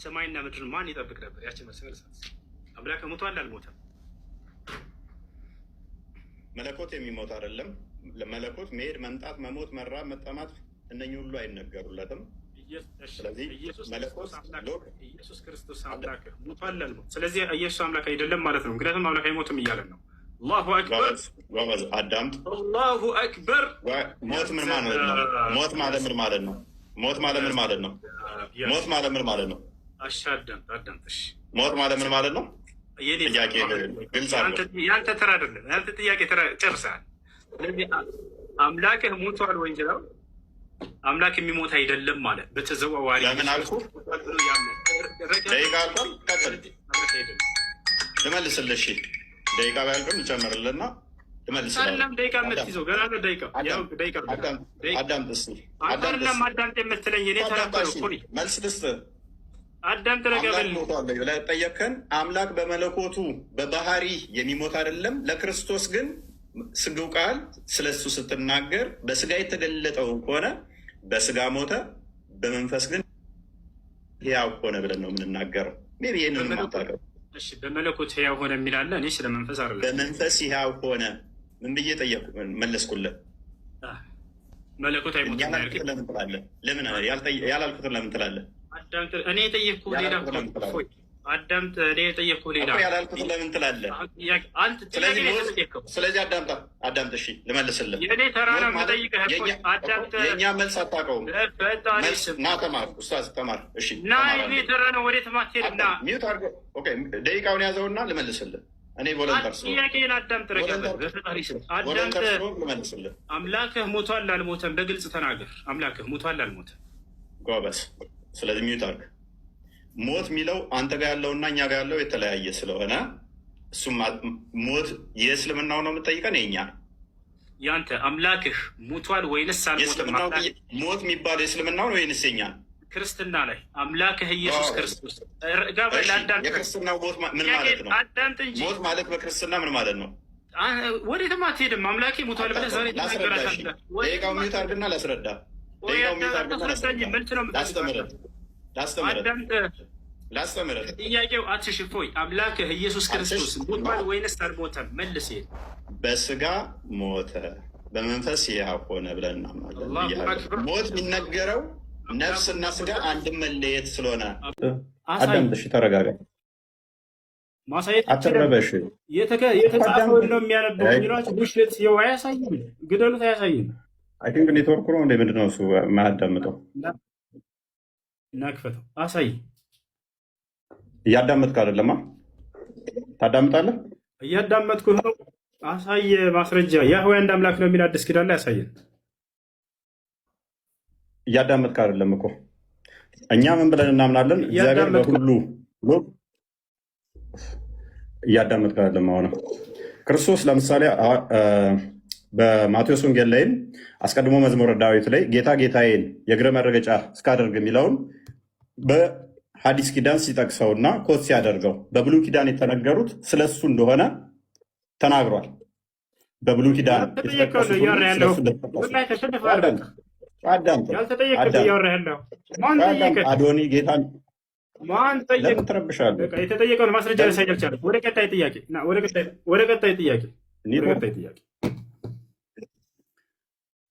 ሰማይና ምድርን ማን ይጠብቅ ነበር? ያቺ መልሳት አምላክ ሞቷል አልሞተም? መለኮት የሚሞት አይደለም። ለመለኮት መሄድ፣ መምጣት፣ መሞት፣ መራብ፣ መጠማት እነኚህ ሁሉ አይነገሩለትም። ስለዚህ መለኮት ኢየሱስ ክርስቶስ አምላክ ሞቷል አልሞተም? ስለዚህ ኢየሱስ አምላክ አይደለም ማለት ነው። ምክንያቱም አምላክ አይሞትም እያለን ነው። አላሁ አክበር ጎበዝ፣ አዳምጥ። አላሁ አክበር። ሞት ምን ማለት ነው? ሞት ማለት ምን ማለት ነው? ሞት ማለት ምን ማለት ነው? ሞት ማለት ምን ማለት ነው? አዳምጥ። ሞት ማለት ምን ማለት ነው? ጥያቄ ግልጽ አድርገው። ያንተ ተራ አይደለም። ያንተ ጥያቄ ተራ ጨርሰሃል። ስለዚህ አምላክህ ሞቷል ወይ እንጀራው አምላክ የሚሞት አይደለም ማለት በተዘዋዋሪ ለምን አልኩ? ደቂቃ አልኳል። ቀጥል፣ ልመልስልህ። እሺ ደቂቃ ባያልቅም ልጨምርልህና ልመልስልህ። ደቂቃ የምትይዘው ገና ደቂቃ አዳምጥ እስኪ። አዳምጥ የምትለኝ እኔ ተናገርኩ። መልስ ልስጥህ። አዳምጥ። ረገበል ብለህ ጠየቅከን። አምላክ በመለኮቱ በባህሪ የሚሞት አይደለም። ለክርስቶስ ግን ስግው ቃል ስለሱ ስትናገር በስጋ የተገለጠው ከሆነ በስጋ ሞተ፣ በመንፈስ ግን ሕያው ሆነ ብለን ነው የምንናገረው። ሜይ ቢ ይህንን ማታውቀው። በመለኮት ሕያው ሆነ የሚላለ እኔ ስለ መንፈስ አይደለም። በመንፈስ ሕያው ሆነ ምን ብዬ ጠየቅኩ? መለስኩልህ። መለኮት አይሞትም ለምን ትላለህ? ለምን ያላልኩትን ለምን ትላለህ? እኔ የጠየቅኩህ ሌላ አዳምጥ። እኔ የጠየቅኩህ ሌላ ያላልኩትን ለምን ትላለህ? ስለዚህ አዳምጥ። እሺ ልመልስልህ። የእኔ ተራ ነው የምጠይቅህ። አዳምጥ። የእኛ መልስ አታውቀውም። ና ተማር፣ ኡስታዝ ተማር። እሺ ና፣ የእኔ ተራ ነው። ወዴት ማትሄድ? ና ሚዩት አድርገው። ኦኬ ደቂቃውን ያዘውና ልመልስልህ። እኔ ቮለንተር ጥያቄን አዳምጥ። አዳምጥ። ልመልስልህ። አምላክህ ሞቷል አልሞተም? በግልጽ ተናገር። አምላክህ ሞቷል አልሞተም? ጎበዝ። ስለዚህ ሚዩት አድርግ። ሞት የሚለው አንተ ጋር ያለውና እኛ ጋር ያለው የተለያየ ስለሆነ እሱም ሞት የእስልምናው ነው የምጠይቀን፣ የኛ ያንተ አምላክህ ሞቷል ወይንስ አልሞተም? ሞት የሚባለው የእስልምናው ነው ወይንስ የኛ? ክርስትና ላይ አምላክህ ኢየሱስ ክርስቶስ የክርስትናው ሞት ምን ማለት ነው? ሞት ማለት በክርስትና ምን ማለት ነው? ወዴትም አትሄድም። አምላኬ ሞቷል ብለህ ዛሬ ትናገራለህ። ደቂቃው ሚዩት አድርግና ላስረዳ። ላስተምርህ። ጥያቄው አትሽፎይ። አምላክህ ኢየሱስ ክርስቶስ ሞቷል ወይንስ አልሞተም? መልስ። በስጋ ሞተ፣ በመንፈስ ሕያው ሆነ ብለን እናምናለን። ሞት የሚነገረው ነፍስና ስጋ አንድ መለየት ስለሆነ አዳምጥ። ተረጋጋ። ማሳየት አትረበሽ። የተጻፈውን ነው የሚያነበው። ውሸት የው አያሳይም። ግደሉት፣ አያሳይም። አይ ቲንክ ኔትወርክ ነው እንደ ምንድን ነው እሱ የማያዳምጠው? እናክፈተው። አሳይ። እያዳመጥክ አይደለማ? ታዳምጣለህ? እያዳመጥኩ ነው። አሳይ ማስረጃ። ያህዌ አንድ አምላክ ነው የሚል አዲስ ኪዳን ላይ ያሳየን። እያዳመጥክ አይደለም እኮ። እኛ ምን ብለን እናምናለን? እግዚአብሔር በሁሉ እያዳመጥክ አይደለም። አሁን ክርስቶስ ለምሳሌ በማቴዎስ ወንጌል ላይም አስቀድሞ መዝሙረ ዳዊት ላይ ጌታ ጌታዬን የእግረ መረገጫ እስካደርግ የሚለውን በሐዲስ ኪዳን ሲጠቅሰውና ኮት ሲያደርገው በብሉይ ኪዳን የተነገሩት ስለሱ እንደሆነ ተናግሯል። በብሉይ ኪዳን አዶኒ ጌታን ትረብሻለህ። የተጠየቀውን ማስረጃ ሊያሳይ አልቻለም። ወደ ቀጣይ ጥያቄ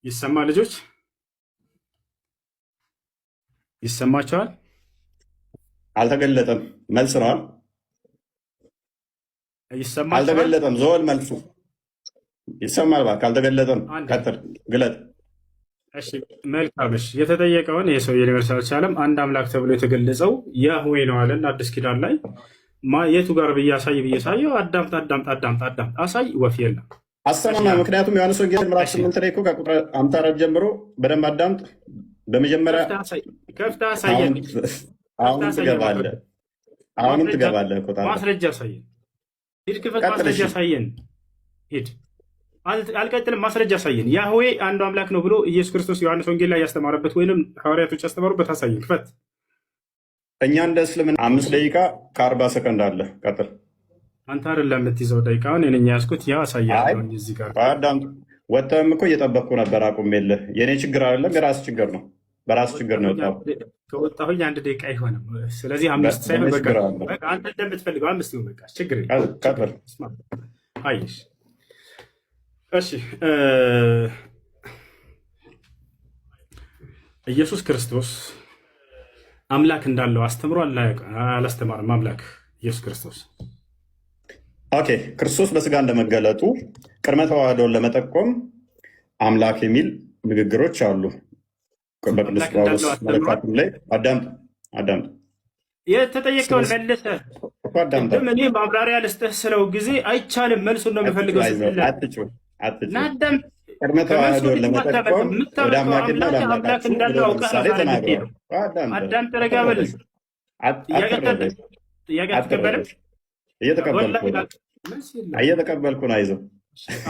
ይሰማ ልጆች ይሰማቸዋል? አልተገለጠም። መልስ ነዋል። ይሰማቸዋል? አልተገለጠም። ዘወል መልሱ ይሰማል። እባክህ አልተገለጠም። ቀጥል፣ ግለጥ። እሺ መልካም። እሺ የተጠየቀውን የሰው ዩኒቨርስ አልቻለም። አንድ አምላክ ተብሎ የተገለጸው ያህዌ ነው አለን አዲስ ኪዳን ላይ። የቱ ጋር ብያሳየው? አዳምጥ። አሳይ። ወፍ የለም አሰማማ። ምክንያቱም ዮሐንስ ወንጌል ምዕራፍ 8 ላይ እኮ ከቁጥር 54 ጀምሮ በደንብ አዳምጥ። በመጀመሪያ ከፍተህ አሳየን። አሁንም ትገባለህ። ማስረጃ አሳየን። ሂድ፣ ክፈት፣ ማስረጃ አሳየን። ሂድ። አልቀጥልም። ማስረጃ አሳየን። ያህዌ አንዱ አምላክ ነው ብሎ ኢየሱስ ክርስቶስ ዮሐንስ ወንጌል ላይ ያስተማረበት ወይንም ሐዋርያቶች ያስተማሩበት አሳየን። ክፈት። እኛ እንደ እስልምና 5 ደቂቃ ከ40 ሰከንድ አለ። ቀጥል። አንተ አይደለም የምትይዘው ደቂቃውን፣ እኔ ነኝ ያዝኩት። ያ አሳያለሁ። እዚህ ጋር ወጥተህም እኮ እየጠበቅኩ ነበር። አቁሜልህ። የእኔ ችግር አይደለም፣ የራስህ ችግር ነው። በራሱ ችግር ነው የወጣው። ከወጣሁኝ 1 ደቂቃ አይሆንም። ስለዚህ 5 ሳይሆን በቃ አንተ እንደምትፈልገው 5 ይሁን። በቃ ችግር የለም። አይሽ እሺ ኢየሱስ ክርስቶስ አምላክ እንዳለው አስተምሯል አላስተማርም? አምላክ ኢየሱስ ክርስቶስ ኦኬ፣ ክርስቶስ በስጋ እንደመገለጡ ቅድመ ተዋህዶን ለመጠቆም አምላክ የሚል ንግግሮች አሉ በቅዱስ ጳውሎስ መልእክታቱ ላይ። አዳምጥ የተጠየቀውን መልሰህ ቅድም እኔ ማብራሪያ ልስጥህ ስለው ጊዜ አይቻልም መልሱን ነው የምፈልገው ቅድመ ተዋህዶን ለመጠቆም ወደ አምላክና ወደ አምላካችሁ ምሳሌ ተናግረዋል። አዳም ተረጋ በል። ጥያቄ አትቀበልም? እየተቀበልኩ ነው። አይዞህ።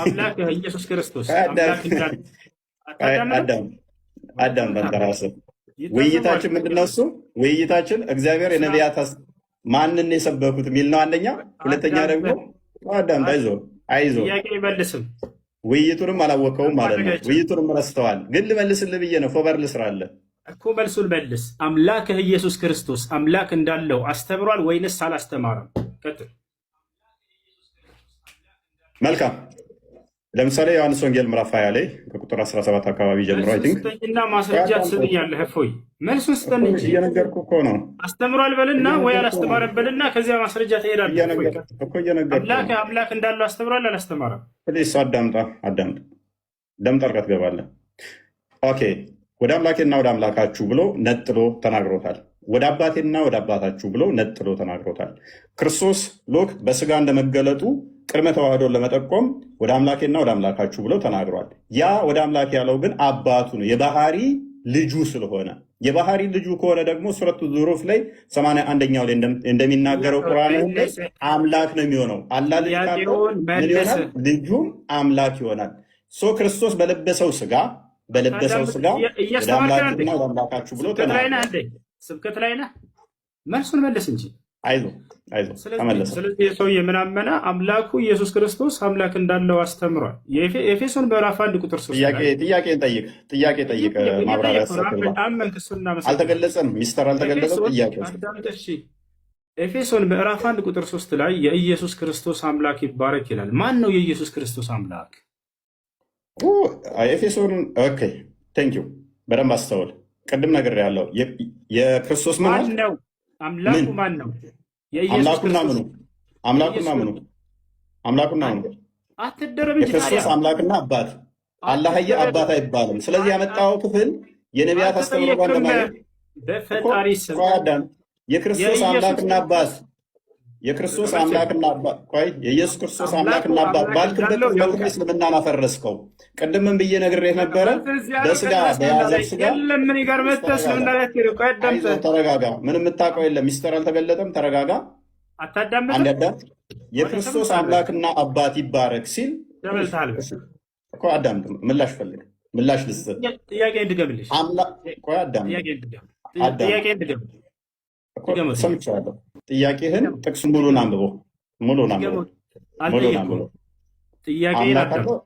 አምላክ ኢየሱስ ክርስቶስ አዳም በንተራስህ ውይይታችን ምንድነው? እሱ ውይይታችን እግዚአብሔር የነቢያት ማንን የሰበኩት የሚል ነው። አንደኛ። ሁለተኛ ደግሞ አዳም አይዞህ ጥያቄ ይመልስም ውይይቱንም አላወቀውም ማለት ነው። ውይይቱንም ረስተዋል። ግን ልመልስልህ ብዬ ነው። ፎበር ልስራለህ እኮ መልሱን መልስ። አምላክህ ኢየሱስ ክርስቶስ አምላክ እንዳለው አስተምሯል ወይንስ አላስተማረም? ቀጥል። መልካም። ለምሳሌ ዮሐንስ ወንጌል ምዕራፍ 20 ላይ ከቁጥር 17 አካባቢ ጀምሮ እና ማስረጃ ትሰጥኛለህ። እፎይ መልሱን ስጠን እንጂ እየነገርኩህ እኮ ነው። አስተምሯል በልና ወይ አላስተማረም በልና ከዚያ ማስረጃ ትሄዳለህ እኮ እየነገርኩህ። አምላክ እንዳለው አስተምሯል አላስተማረም? ፕሊስ አዳምጣ። ደም ጠርቀህ ትገባለህ። ኦኬ፣ ወደ አምላኬና ወደ አምላካችሁ ብሎ ነጥሎ ተናግሮታል። ወደ አባቴና ወደ አባታችሁ ብሎ ነጥሎ ተናግሮታል። ክርስቶስ ሎክ በስጋ እንደመገለጡ ቅድመ ተዋህዶን ለመጠቆም ወደ አምላኬና ወደ አምላካችሁ ብሎ ተናግሯል። ያ ወደ አምላክ ያለው ግን አባቱ ነው፣ የባህሪ ልጁ ስለሆነ። የባህሪ ልጁ ከሆነ ደግሞ ሱረቱ ዙሩፍ ላይ 81ኛው ላይ እንደሚናገረው ቁርአን አምላክ ነው የሚሆነው። አላህ ልጅ ካለው ምን ይሆናል? ልጁም አምላክ ይሆናል። ክርስቶስ በለበሰው ስጋ ወደ አምላክና ወደ አምላካችሁ ብሎ ተናግሯል። ስብከት ላይ ነህ። መልሱን መልስ እንጂ አይዞህ ተመለሰ። ስለዚህ ሰውዬ ምን አመነ? አምላኩ ኢየሱስ ክርስቶስ አምላክ እንዳለው አስተምሯል። የኤፌሶን ምዕራፍ 1 ቁጥር 3 ጥያቄ ጠይቅ። ማብራሪያ አልተገለጸም፣ ሚስተር አልተገለጸም። ጥያቄ ኤፌሶን ምዕራፍ 1 ቁጥር 3 ላይ የኢየሱስ ክርስቶስ አምላክ ይባረክ ይላል። ማን ነው የኢየሱስ ክርስቶስ አምላክ? ኤፌሶን ኦኬ፣ ቴንክ ዩ። በደንብ አስተውል። ቅድም ነገር ያለው የክርስቶስ ማን ነው? አምላኩ ማን ነው? አምላኩና ምኑ አትደረብ። የክርስቶስ አምላክና አባት አላህዬ አባት አይባልም። ስለዚህ ያመጣው ክፍል የነቢያት አስተምሮ እንደማለት በፈጣሪ ስም የክርስቶስ አምላክና አባት የኢየሱስ ክርስቶስ አምላክና አባት ባልክበት በኩል እስልምናን አፈረስከው። ቅድምን ብዬ ነግሬህ ነበረ። በስጋ በያዘው ስጋ ተረጋጋ። ምንም የምታውቀው የለም። ሚስጥር አልተገለጠም። ተረጋጋ። አንዳንድ የክርስቶስ አምላክና አባት ይባረክ ሲል እኮ አዳምጥ። ምላሽ ፈልግ። ምላሽ ልስጥ። ጥያቄ እንድገምልሽ ሰምቼዋለሁ። ጥያቄህን ጥቅስ ሙሉን አንብቦ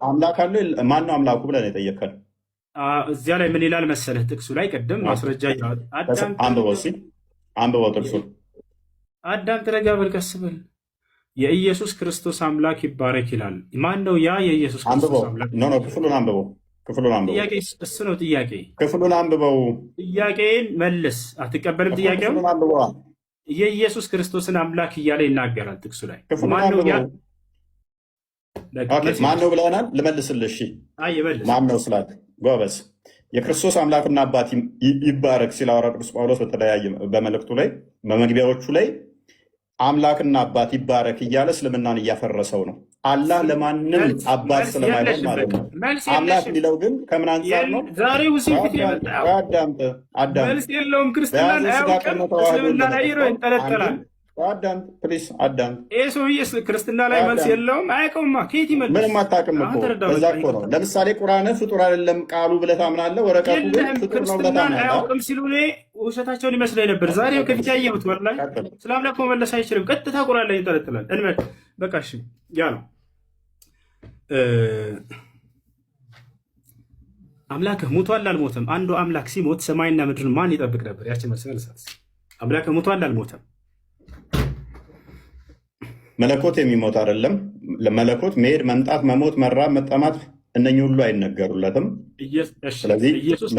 አምላክ አለ። ማነው አምላኩ ብለን የጠየቀን? እዚያ ላይ ምን ይላል መሰለህ? ጥቅሱ ላይ ቅድም ማስረጃ አንብበው ጥቅሱን። አዳም ተረጋ በል፣ ቀስ በል። የኢየሱስ ክርስቶስ አምላክ ይባረክ ይላል። ማን ነው ያ የኢየሱስ ክርስቶስ አምላክ? ክፍሉን አንብበው። እሱ ነው ጥያቄ። ክፍሉን አንብበው። ጥያቄን መልስ። አትቀበልም? ጥያቄው የኢየሱስ ክርስቶስን አምላክ እያለ ይናገራል ጥቅሱ ላይ። ማን ነው ብለናል? ልመልስልሽ። ማን ነው ስላት ጎበዝ። የክርስቶስ አምላክና አባት ይባረክ ሲል ሐዋርያው ቅዱስ ጳውሎስ በተለያየ በመልእክቱ ላይ በመግቢያዎቹ ላይ አምላክና አባት ይባረክ እያለ እስልምናን እያፈረሰው ነው። አላህ ለማንም አባት ስለማይሆን ማለት ነው። አምላክ የሚለው ግን ከምን አንጻር ነው? መልስ የለውም። ክርስትናን አያውቅም። እስልምና ላይ ይንጠለጠላል። ይህ ሰውዬ ክርስትና ላይ መልስ የለውም። አያውቀውማ። ከየት ይመልስ? ምንም አታውቅም እኮ። በዛ እኮ ነው። ለምሳሌ ቁርአንህ ፍጡር አይደለም ቃሉ ብለህ ታምናለህ። ወረቀቱ ግን ፍጡር ነው ብለህ ታምናለህ። አያውቅም ሲሉ እኔ ውሸታቸውን ይመስለኝ ነበር። ዛሬ ከፊት ያየሁት ወላሂ ስለ አምላክ መመለስ አይችልም። ቀጥታ ቁርአን ላይ ይንጠለጥላል። እንመል በቃ እሺ፣ ያ ነው አምላክህ ሙቷል አልሞተም? አንዱ አምላክ ሲሞት ሰማይና ምድርን ማን ይጠብቅ ነበር? ያችን መልስ መልሳት። አምላክህ ሙቷል አልሞተም? መለኮት የሚሞት አይደለም። ለመለኮት መሄድ፣ መምጣት፣ መሞት፣ መራብ፣ መጠማት እነኚህ ሁሉ አይነገሩለትም። ስለዚህ ኢየሱስ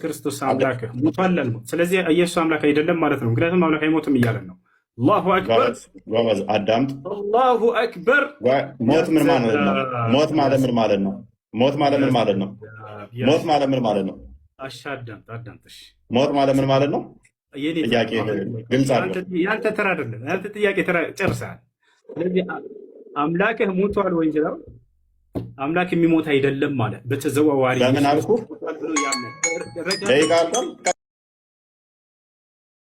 ክርስቶስ አምላክህ ሙቷል አልሞት? ስለዚህ ኢየሱስ አምላክ አይደለም ማለት ነው። ምክንያቱም አምላክ አይሞትም እያለን ነው። አላሁ አክበር። አዳምጥ። አላሁ አክበር። ሞት ምን ማለት ነው? ሞት ማለት ምን ማለት ነው? ሞት ማለት ምን ማለት ነው? ሞት ማለት ምን ማለት ነው? አዳምጥ። ሞት ማለት ምን ማለት ነው? ጥያቄ ግልጽ አለ። ያንተ ተራ አይደለም። ያንተ ጥያቄ ተራ ጨርሰሃል። ስለዚህ አምላክህ ሙቷል ወይ ይችላል? አምላክ የሚሞት አይደለም ማለት በተዘዋዋሪ ለምን አልኩ? ደቂቃ አልቋል።